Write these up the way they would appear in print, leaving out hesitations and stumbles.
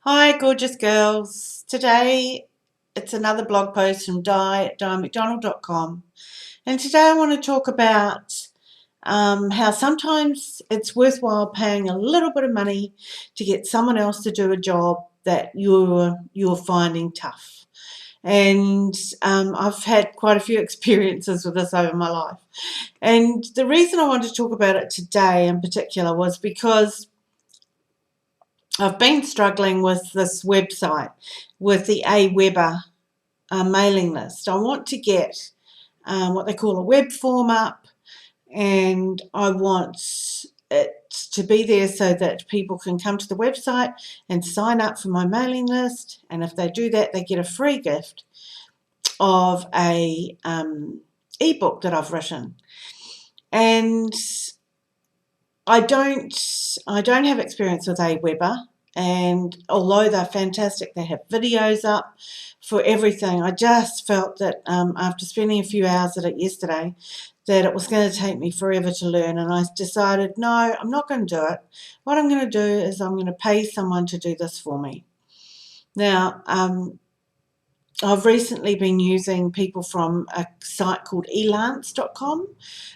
Hi, gorgeous girls. Today it's another blog post from Di at DiaMcDonald.com. And today I want to talk about how sometimes it's worthwhile paying a little bit of money to get someone else to do a job that you're finding tough. And I've had quite a few experiences with this over my life. And the reason I wanted to talk about it today in particular was because I've been struggling with this website, with the Aweber mailing list. I want to get what they call a web form up, and I want it to be there so that people can come to the website and sign up for my mailing list. And if they do that, they get a free gift of a ebook that I've written. And I don't have experience with Aweber, and although they're fantastic, they have videos up for everything. I just felt that after spending a few hours at it yesterday, that it was going to take me forever to learn, and I decided, no, I'm not going to do it. What I'm going to do is I'm going to pay someone to do this for me. Now, I've recently been using people from a site called elance.com,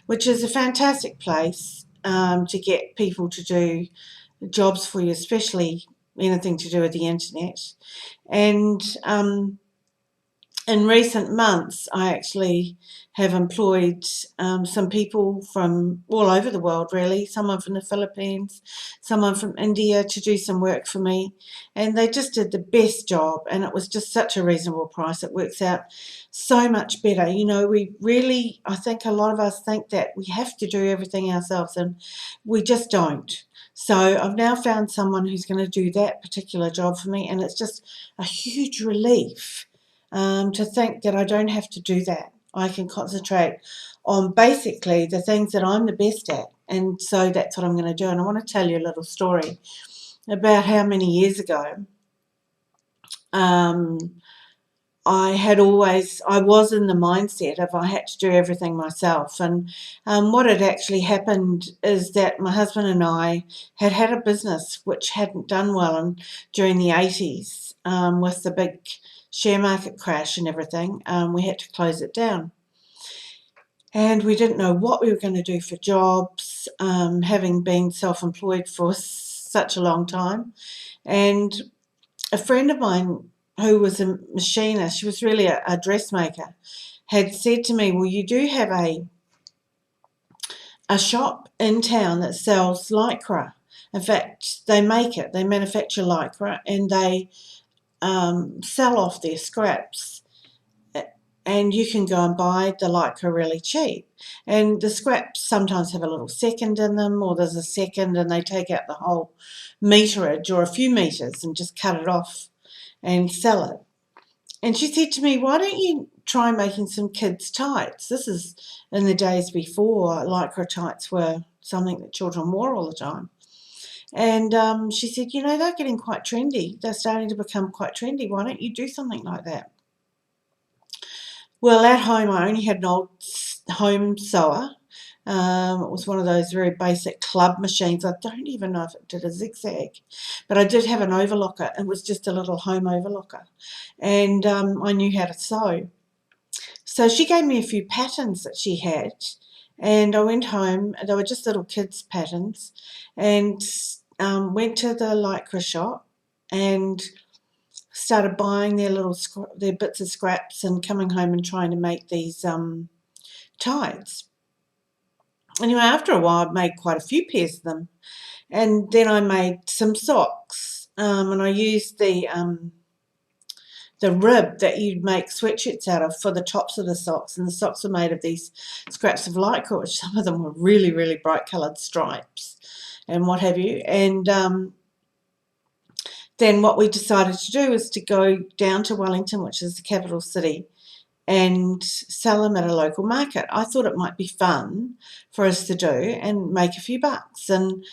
which is a fantastic place to get people to do jobs for you, especially anything to do with the internet. And in recent months, I actually have employed some people from all over the world, really. Someone from the Philippines, someone from India to do some work for me. And they just did the best job. And it was just such a reasonable price. It works out so much better. You know, I think a lot of us think that we have to do everything ourselves, and we just don't. So I've now found someone who's going to do that particular job for me. And it's just a huge relief to think that I don't have to do that. I can concentrate on basically the things that I'm the best at. And so that's what I'm going to do. And I want to tell you a little story about how many years ago um, I was in the mindset of I had to do everything myself. And what had actually happened is that my husband and I had a business which hadn't done well during the 80s with the big share market crash and everything. We had to close it down. And we didn't know what we were going to do for jobs, having been self-employed for such a long time. And a friend of mine who was a machinist, she was really a dressmaker, had said to me, well, you do have a shop in town that sells Lycra. In fact, they manufacture Lycra, and they sell off their scraps. And you can go and buy the Lycra really cheap. And the scraps sometimes have a little second in them, or there's a second and they take out the whole meterage or a few meters and just cut it off and sell it. And she said to me, why don't you try making some kids' tights? This is in the days before Lycra tights were something that children wore all the time. And she said, they're getting quite trendy. They're starting to become quite trendy. Why don't you do something like that? Well, at home, I only had an old home sewer. It was one of those very basic club machines. I don't even know if it did a zigzag, but I did have an overlocker. It was just a little home overlocker, and I knew how to sew. So she gave me a few patterns that she had, and I went home. They were just little kids' patterns, and went to the Lycra shop and started buying their bits of scraps and coming home and trying to make these tights. Anyway, after a while, I made quite a few pairs of them, and then I made some socks, and I used the rib that you'd make sweatshirts out of for the tops of the socks, and the socks were made of these scraps of Lycra, which some of them were really, really bright coloured stripes and what have you. And then what we decided to do is to go down to Wellington, which is the capital city, and sell them at a local market. I thought it might be fun for us to do and make a few bucks. And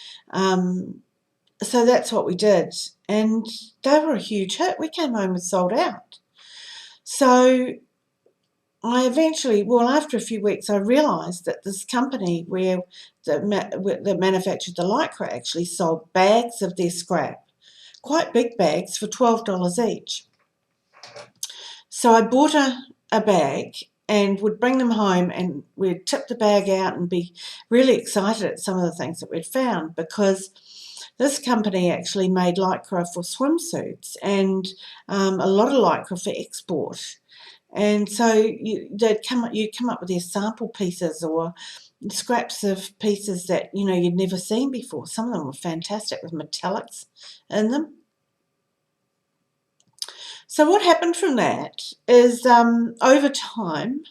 so that's what we did. And they were a huge hit. We came home and sold out. So I eventually, after a few weeks, I realised that this company that manufactured the Lycra actually sold bags of their scrap quite big bags for $12 each. So I bought a bag and would bring them home, and we'd tip the bag out and be really excited at some of the things that we'd found, because this company actually made lycra for swimsuits and a lot of lycra for export. And so you'd come up with these sample pieces or scraps of pieces that you'd never seen before. Some of them were fantastic with metallics in them. So what happened from that is over time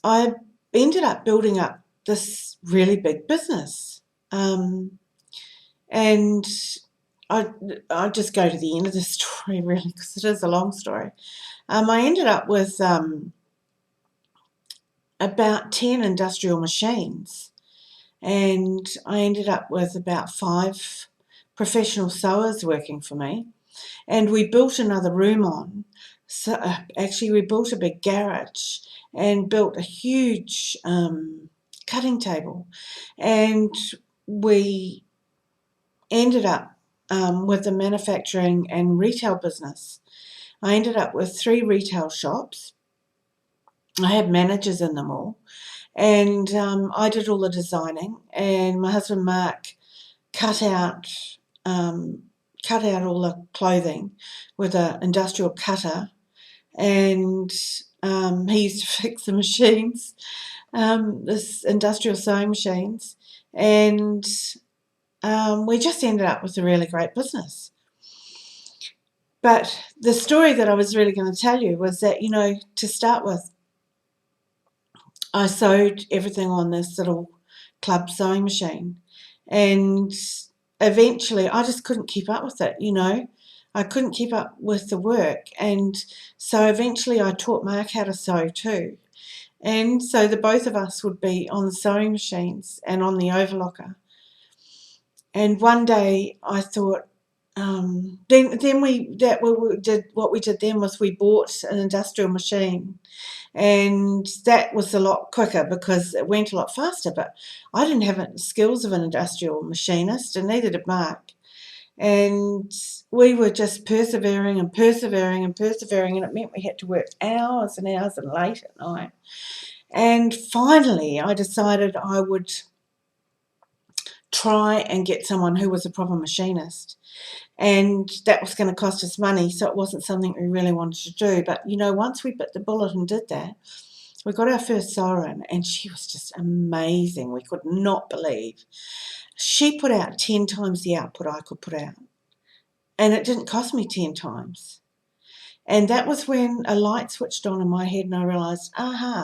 I ended up building up this really big business. And I'll just go to the end of the story, really, because it is a long story. I ended up with about 10 industrial machines, and I ended up with about 5 professional sewers working for me, and we built another room on. So actually we built a big garage and built a huge cutting table, and we ended up with the manufacturing and retail business. I ended up with 3 retail shops. I had managers in them all, and I did all the designing, and my husband Mark cut out all the clothing with an industrial cutter, and he used to fix the machines, this industrial sewing machines, and we just ended up with a really great business. But the story that I was really going to tell you was that, to start with, I sewed everything on this little club sewing machine, and eventually I just couldn't keep up with it. I couldn't keep up with the work, and so eventually I taught Mark how to sew too. And so the both of us would be on the sewing machines and on the overlocker. And one day I thought, then we did what we did then was we bought an industrial machine, and that was a lot quicker because it went a lot faster. But I didn't have the skills of an industrial machinist, and neither did Mark. And we were just persevering and persevering and persevering, and it meant we had to work hours and hours and late at night. And finally I decided I would try and get someone who was a proper machinist, and that was going to cost us money, so it wasn't something we really wanted to do. But once we bit the bullet and did that, we got our first sewer in, and she was just amazing. We could not believe she put out 10 times the output I could put out, and it didn't cost me 10 times. And that was when a light switched on in my head, and I realised,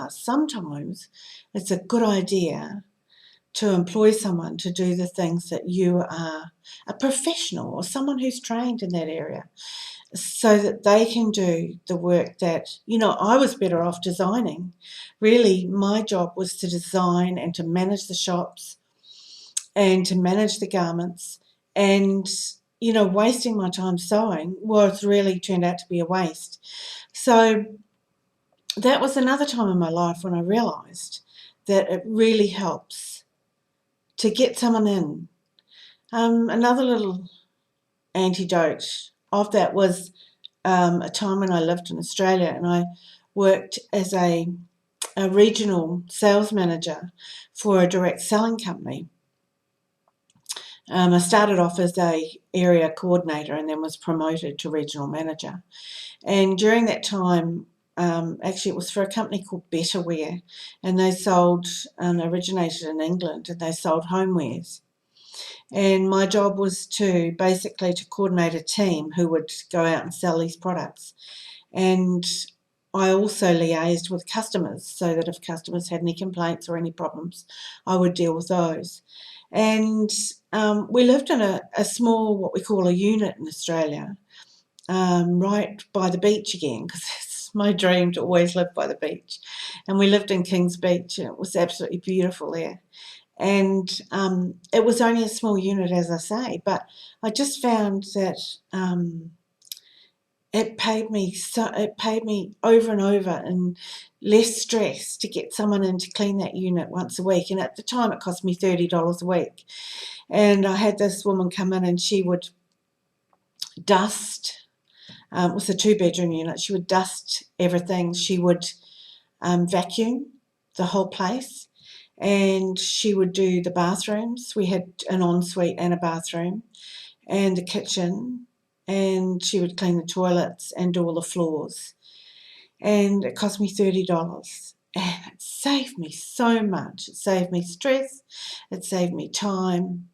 sometimes it's a good idea to employ someone to do the things that you are a professional or someone who's trained in that area, so that they can do the work that, I was better off designing. Really, my job was to design and to manage the shops and to manage the garments, and, wasting my time sewing was really turned out to be a waste. So that was another time in my life when I realised that it really helps to get someone in. Another little antidote of that was a time when I lived in Australia, and I worked as a regional sales manager for a direct selling company. I started off as a area coordinator and then was promoted to regional manager. And during that time, actually it was for a company called Betterware, and they originated in England, and they sold homewares. And my job was to basically to coordinate a team who would go out and sell these products. And I also liaised with customers, so that if customers had any complaints or any problems, I would deal with those. And we lived in a small, what we call a unit in Australia, right by the beach again, because it's my dream to always live by the beach. And we lived in Kings Beach, and it was absolutely beautiful there. And it was only a small unit, as I say, but I just found that it paid me over and over and less stress to get someone in to clean that unit once a week. And at the time it cost me $30 a week. And I had this woman come in, and she would dust. It was a 2-bedroom unit. She would dust everything. She would vacuum the whole place, and she would do the bathrooms. We had an ensuite and a bathroom, and the kitchen, and she would clean the toilets and do all the floors. And it cost me $30. And it saved me so much. It saved me stress. It saved me time.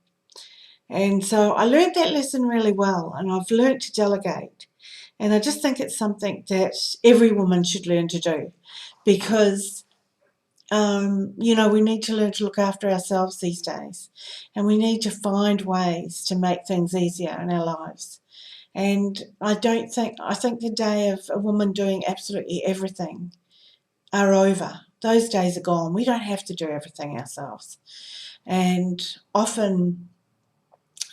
And so I learned that lesson really well, and I've learned to delegate. And I just think it's something that every woman should learn to do, because we need to learn to look after ourselves these days, and we need to find ways to make things easier in our lives. And I think the day of a woman doing absolutely everything are over. Those days are gone. We don't have to do everything ourselves. And often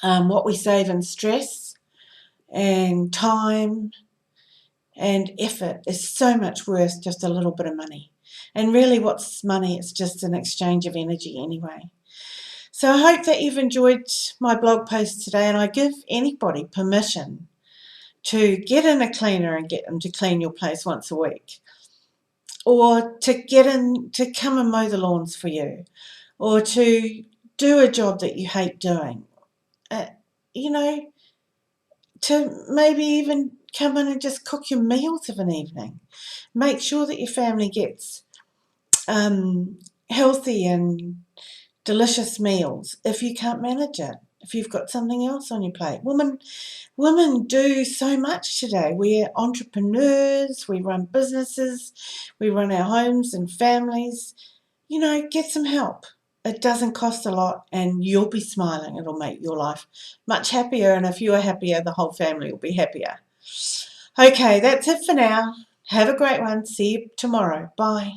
what we save in stress and time and effort is so much worth just a little bit of money. And really, what's money? It's just an exchange of energy anyway. So I hope that you've enjoyed my blog post today, and I give anybody permission to get in a cleaner and get them to clean your place once a week, or to get in to come and mow the lawns for you, or to do a job that you hate doing. Uh, you know, to maybe even come in and just cook your meals of an evening. Make sure that your family gets healthy and delicious meals if you can't manage it, if you've got something else on your plate. Women do so much today. We're entrepreneurs, we run businesses, we run our homes and families. Get some help. It doesn't cost a lot, and you'll be smiling. It'll make your life much happier, and if you're happier, the whole family will be happier. Okay, that's it for now. Have a great one. See you tomorrow. Bye.